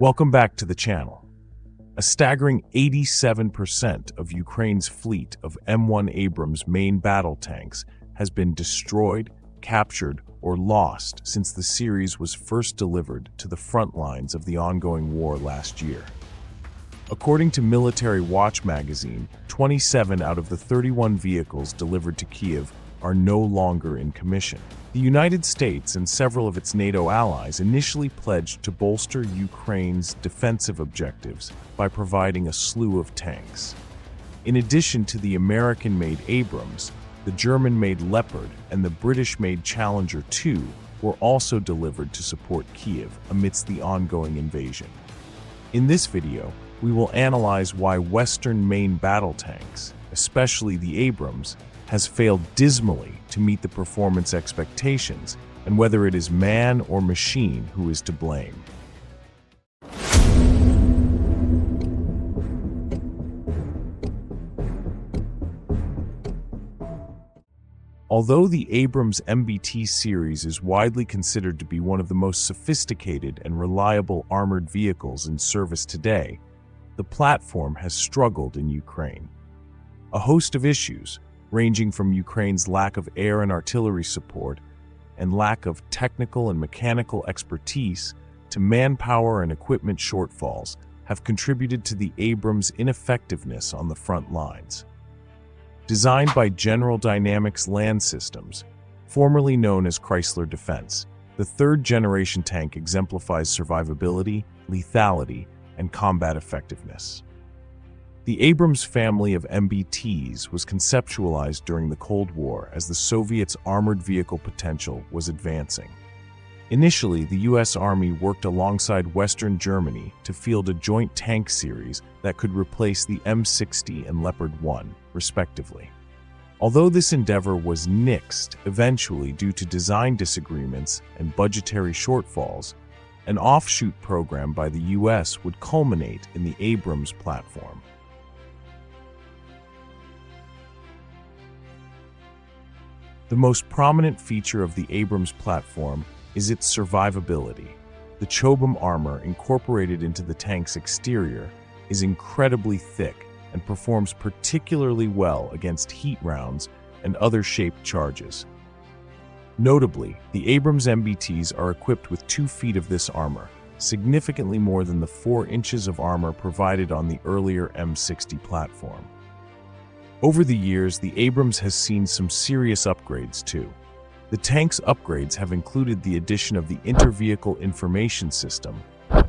Welcome back to the channel. A staggering 87% of Ukraine's fleet of M1 Abrams main battle tanks has been destroyed, captured, or lost since the series was first delivered to the front lines of the ongoing war last year. According to Military Watch magazine, 27 out of the 31 vehicles delivered to Kyiv are no longer in commission. The United States and several of its NATO allies initially pledged to bolster Ukraine's defensive objectives by providing a slew of tanks. In addition to the American-made Abrams, the German-made Leopard and the British-made Challenger 2 were also delivered to support Kyiv amidst the ongoing invasion. In this video, we will analyze why Western main battle tanks, especially the Abrams, has failed dismally to meet the performance expectations, and whether it is man or machine who is to blame. Although the Abrams MBT series is widely considered to be one of the most sophisticated and reliable armored vehicles in service today, the platform has struggled in Ukraine. A host of issues, ranging from Ukraine's lack of air and artillery support and lack of technical and mechanical expertise to manpower and equipment shortfalls, have contributed to the Abrams' ineffectiveness on the front lines. Designed by General Dynamics Land Systems, formerly known as Chrysler Defense, the third-generation tank exemplifies survivability, lethality, and combat effectiveness. The Abrams family of MBTs was conceptualized during the Cold War as the Soviets' armored vehicle potential was advancing. Initially, the U.S. Army worked alongside Western Germany to field a joint tank series that could replace the M60 and Leopard 1, respectively. Although this endeavor was nixed eventually due to design disagreements and budgetary shortfalls, an offshoot program by the U.S. would culminate in the Abrams platform. The most prominent feature of the Abrams platform is its survivability. The Chobham armor incorporated into the tank's exterior is incredibly thick and performs particularly well against heat rounds and other shaped charges. Notably, the Abrams MBTs are equipped with 2 feet of this armor, significantly more than the 4 inches of armor provided on the earlier M60 platform. Over the years, the Abrams has seen some serious upgrades too. The tank's upgrades have included the addition of the Inter-Vehicle Information System,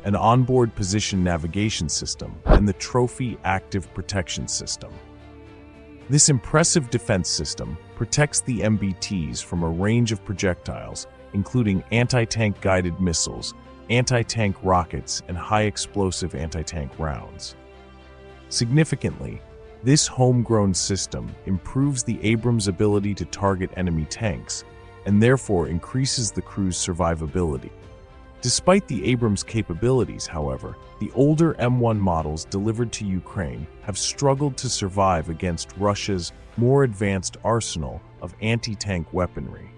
an onboard position navigation system, and the Trophy Active Protection System. This impressive defense system protects the MBTs from a range of projectiles, including anti-tank guided missiles, anti-tank rockets, and high-explosive anti-tank rounds. Significantly, this homegrown system improves the Abrams' ability to target enemy tanks, and therefore increases the crew's survivability. Despite the Abrams' capabilities, however, the older M1 models delivered to Ukraine have struggled to survive against Russia's more advanced arsenal of anti-tank weaponry.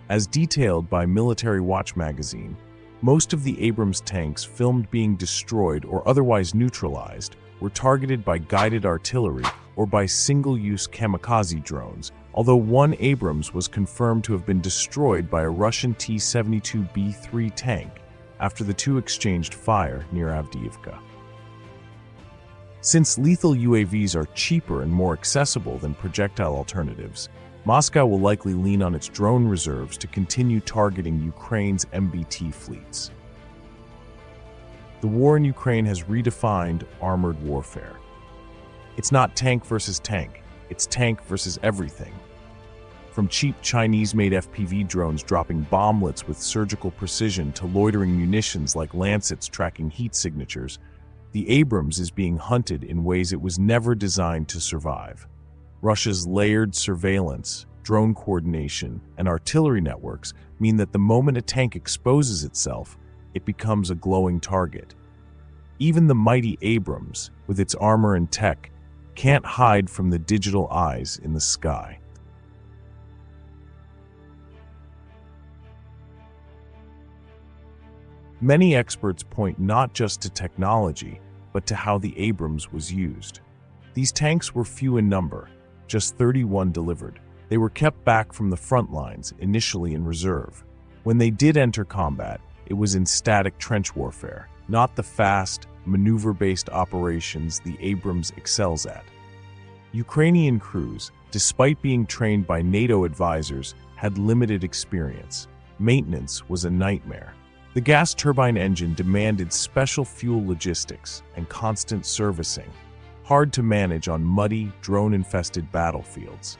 As detailed by Military Watch magazine, most of the Abrams tanks filmed being destroyed or otherwise neutralized were targeted by guided artillery or by single-use kamikaze drones, although one Abrams was confirmed to have been destroyed by a Russian T-72B3 tank after the two exchanged fire near Avdiivka. Since lethal UAVs are cheaper and more accessible than projectile alternatives, Moscow will likely lean on its drone reserves to continue targeting Ukraine's MBT fleets. The war in Ukraine has redefined armored warfare. It's not tank versus tank, it's tank versus everything. From cheap Chinese-made FPV drones dropping bomblets with surgical precision to loitering munitions like lancets tracking heat signatures, the Abrams is being hunted in ways it was never designed to survive. Russia's layered surveillance, drone coordination, and artillery networks mean that the moment a tank exposes itself, it becomes a glowing target. Even the mighty Abrams, with its armor and tech, can't hide from the digital eyes in the sky. Many experts point not just to technology, but to how the Abrams was used. These tanks were few in number, just 31 delivered. They were kept back from the front lines, initially in reserve. When they did enter combat, it was in static trench warfare, not the fast, maneuver-based operations the Abrams excels at. Ukrainian crews, despite being trained by NATO advisors, had limited experience. Maintenance was a nightmare. The gas turbine engine demanded special fuel logistics and constant servicing, hard to manage on muddy, drone-infested battlefields.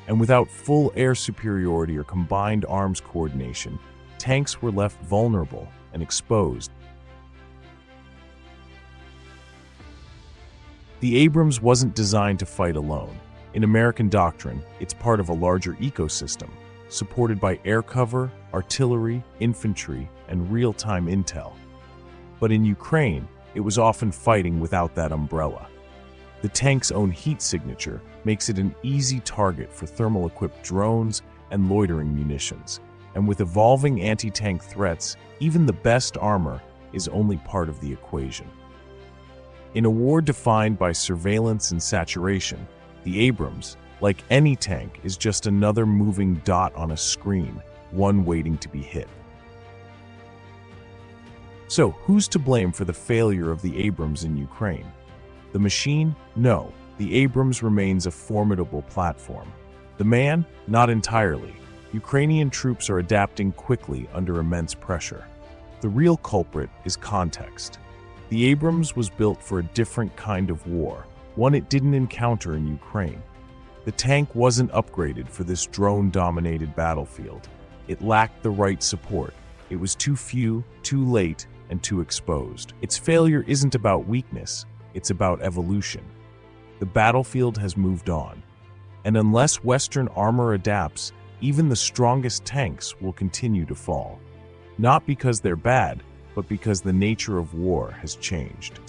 And without full air superiority or combined arms coordination, tanks were left vulnerable and exposed. The Abrams wasn't designed to fight alone. In American doctrine, it's part of a larger ecosystem, supported by air cover, artillery, infantry, and real-time intel. But in Ukraine, it was often fighting without that umbrella. The tank's own heat signature makes it an easy target for thermal-equipped drones and loitering munitions. And with evolving anti-tank threats, even the best armor is only part of the equation. In a war defined by surveillance and saturation, the Abrams, like any tank, is just another moving dot on a screen, one waiting to be hit. So, who's to blame for the failure of the Abrams in Ukraine? The machine? No. The Abrams remains a formidable platform. The man? Not entirely. Ukrainian troops are adapting quickly under immense pressure. The real culprit is context. The Abrams was built for a different kind of war, one it didn't encounter in Ukraine. The tank wasn't upgraded for this drone-dominated battlefield. It lacked the right support. It was too few, too late, and too exposed. Its failure isn't about weakness, it's about evolution. The battlefield has moved on, and unless Western armor adapts, even the strongest tanks will continue to fall. Not because they're bad, but because the nature of war has changed.